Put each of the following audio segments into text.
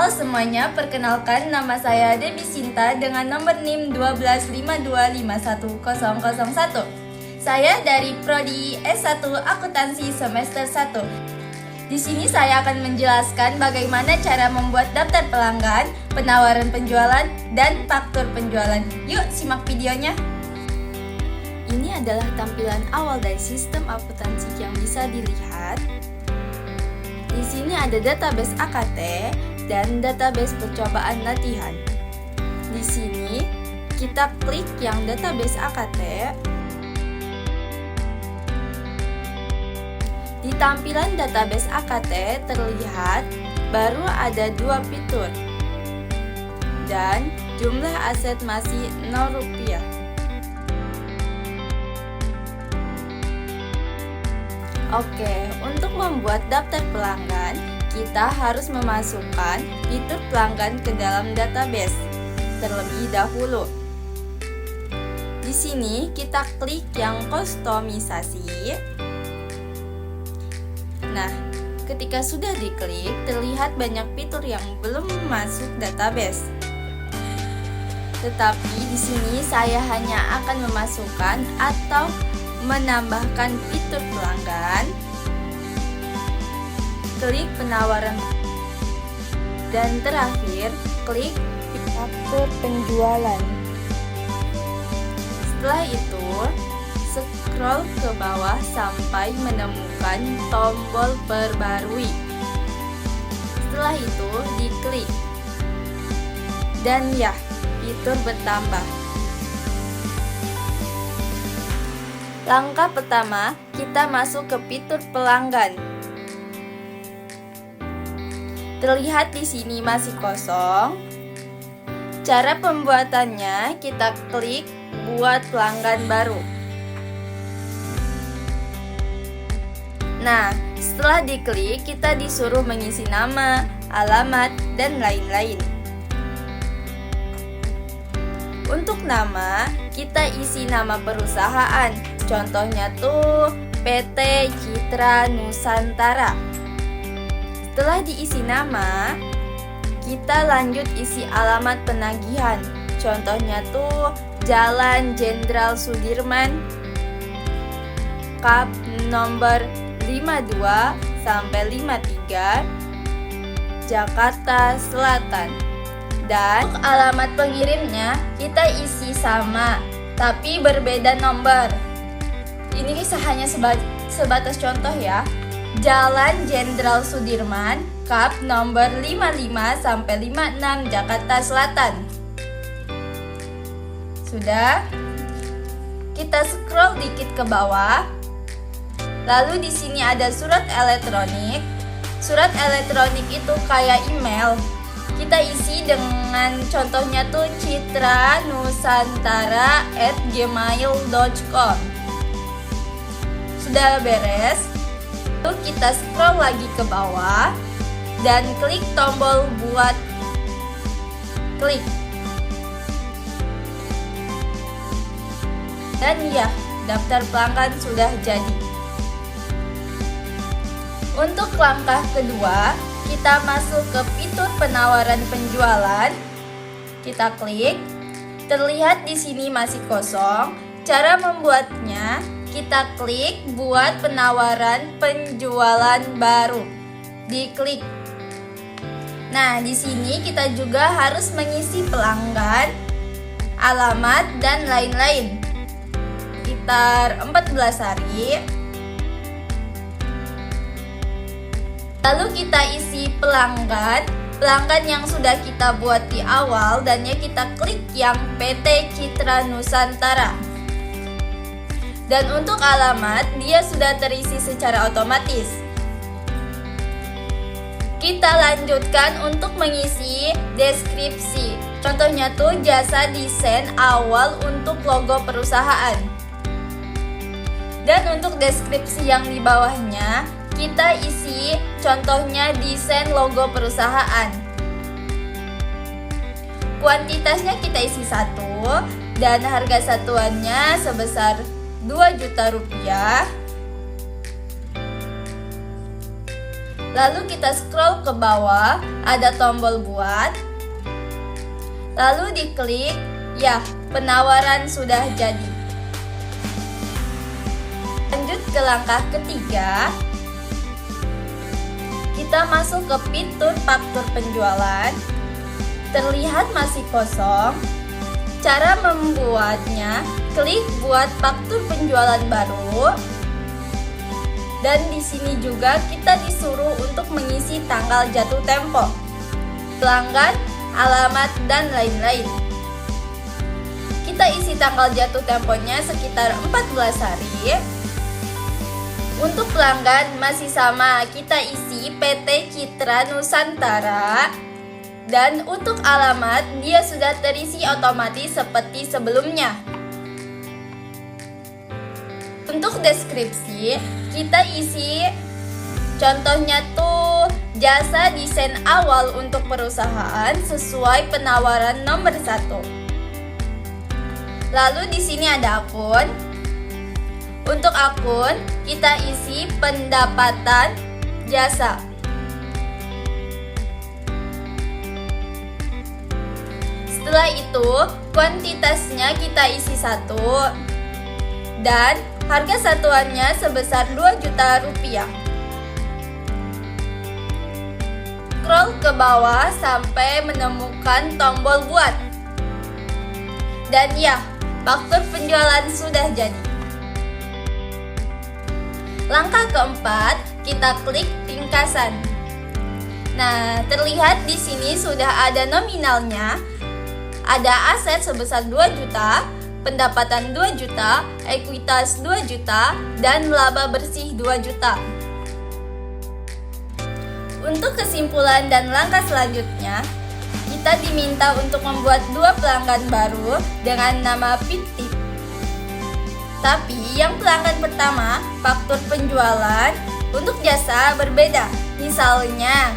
Halo semuanya, perkenalkan nama saya Debbie Sinta dengan nomor NIM 12525151001. Saya dari Prodi S1 Akuntansi semester 1. Di sini saya akan menjelaskan bagaimana cara membuat daftar pelanggan, penawaran penjualan, dan faktur penjualan. Yuk simak videonya. Ini adalah tampilan awal dari sistem akuntansi yang bisa dilihat. Di sini ada database AKT dan database percobaan latihan. Di sini kita klik yang database AKT. Di tampilan database AKT terlihat baru ada 2 fitur dan jumlah aset masih Rp0. Oke, untuk membuat daftar pelanggan, kita harus memasukkan fitur pelanggan ke dalam database terlebih dahulu. Di sini kita klik yang kustomisasi. Nah, ketika sudah diklik, terlihat banyak fitur yang belum masuk database. Tetapi di sini saya hanya akan memasukkan atau menambahkan fitur pelanggan, klik penawaran, dan terakhir klik faktur penjualan. Setelah itu, scroll ke bawah sampai menemukan tombol perbarui. Setelah itu diklik, dan ya, fitur bertambah. Langkah pertama, kita masuk ke fitur pelanggan. Terlihat di sini masih kosong. Cara pembuatannya, kita klik buat pelanggan baru. Nah, setelah diklik, kita disuruh mengisi nama, alamat, dan lain-lain. Untuk nama, kita isi nama perusahaan. Contohnya tuh PT Citra Nusantara. Setelah diisi nama, kita lanjut isi alamat penagihan. Contohnya tuh Jalan Jenderal Sudirman, Kap nomor 52 sampai 53, Jakarta Selatan. Dan untuk alamat pengirimnya kita isi sama, tapi berbeda nomor. Ini hanya sebatas contoh ya. Jalan Jenderal Sudirman, Kap nomor 55 sampai 56, Jakarta Selatan. Sudah? Kita scroll dikit ke bawah. Lalu di sini ada surat elektronik. Surat elektronik itu kayak email. Kita isi dengan contohnya tuh citranusantara@gmail.com. Sudah beres. Lalu kita scroll lagi ke bawah dan klik tombol buat klik. Dan ya, daftar pelanggan sudah jadi. Untuk langkah kedua, kita masuk ke fitur penawaran penjualan. Kita klik. Terlihat di sini masih kosong. Cara membuatnya, kita klik buat penawaran penjualan baru. Diklik. Nah, di sini kita juga harus mengisi pelanggan, alamat, dan lain-lain. Sekitar 14 hari. Lalu kita isi pelanggan yang sudah kita buat di awal, dan ya kita klik yang PT Citra Nusantara. Dan untuk alamat, dia sudah terisi secara otomatis. Kita lanjutkan untuk mengisi deskripsi. Contohnya tuh jasa desain awal untuk logo perusahaan. Dan untuk deskripsi yang di bawahnya, kita isi contohnya desain logo perusahaan. Kuantitasnya kita isi 1 dan harga satuannya sebesar Rp2 juta. Lalu kita scroll ke bawah, ada tombol buat. Lalu diklik, ya, penawaran sudah jadi. Lanjut ke langkah ketiga. Kita masuk ke fitur faktur penjualan. Terlihat masih kosong. Cara membuatnya, klik buat faktur penjualan baru. Dan di sini juga kita disuruh untuk mengisi tanggal jatuh tempo, pelanggan, alamat, dan lain-lain. Kita isi tanggal jatuh temponya sekitar 14 hari. Untuk pelanggan masih sama, kita isi PT Citra Nusantara. Dan untuk alamat, dia sudah terisi otomatis seperti sebelumnya. Untuk deskripsi, kita isi contohnya tuh jasa desain awal untuk perusahaan sesuai penawaran nomor 1. Lalu di sini ada akun. Untuk akun, kita isi pendapatan jasa. Setelah itu, kuantitasnya kita isi 1. Dan harga satuannya sebesar 2 juta rupiah. Scroll ke bawah sampai menemukan tombol buat. Dan ya, faktur penjualan sudah jadi. Langkah keempat, kita klik ringkasan. Nah, terlihat di sini sudah ada nominalnya. Ada aset sebesar 2 juta, pendapatan 2 juta, ekuitas 2 juta, dan laba bersih 2 juta. Untuk kesimpulan dan langkah selanjutnya, kita diminta untuk membuat 2 pelanggan baru dengan nama fiktif. Tapi yang pelanggan pertama, faktur penjualan, untuk jasa berbeda. Misalnya,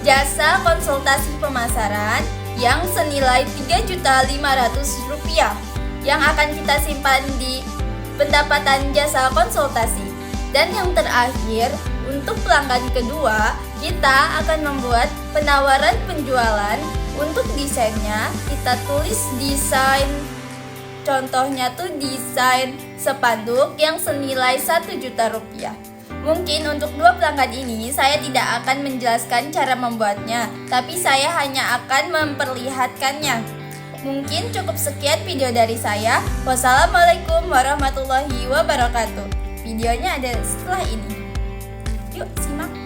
jasa konsultasi pemasaran yang senilai 3.500.000 rupiah yang akan kita simpan di pendapatan jasa konsultasi. Dan yang terakhir, untuk pelanggan kedua, kita akan membuat penawaran penjualan. Untuk desainnya, kita tulis desain, contohnya tuh desain spanduk yang senilai 1 juta rupiah. Mungkin untuk 2 pelanggan ini saya tidak akan menjelaskan cara membuatnya, tapi saya hanya akan memperlihatkannya. Mungkin cukup sekian video dari saya. Wassalamualaikum warahmatullahi wabarakatuh. Videonya ada setelah ini. Yuk simak.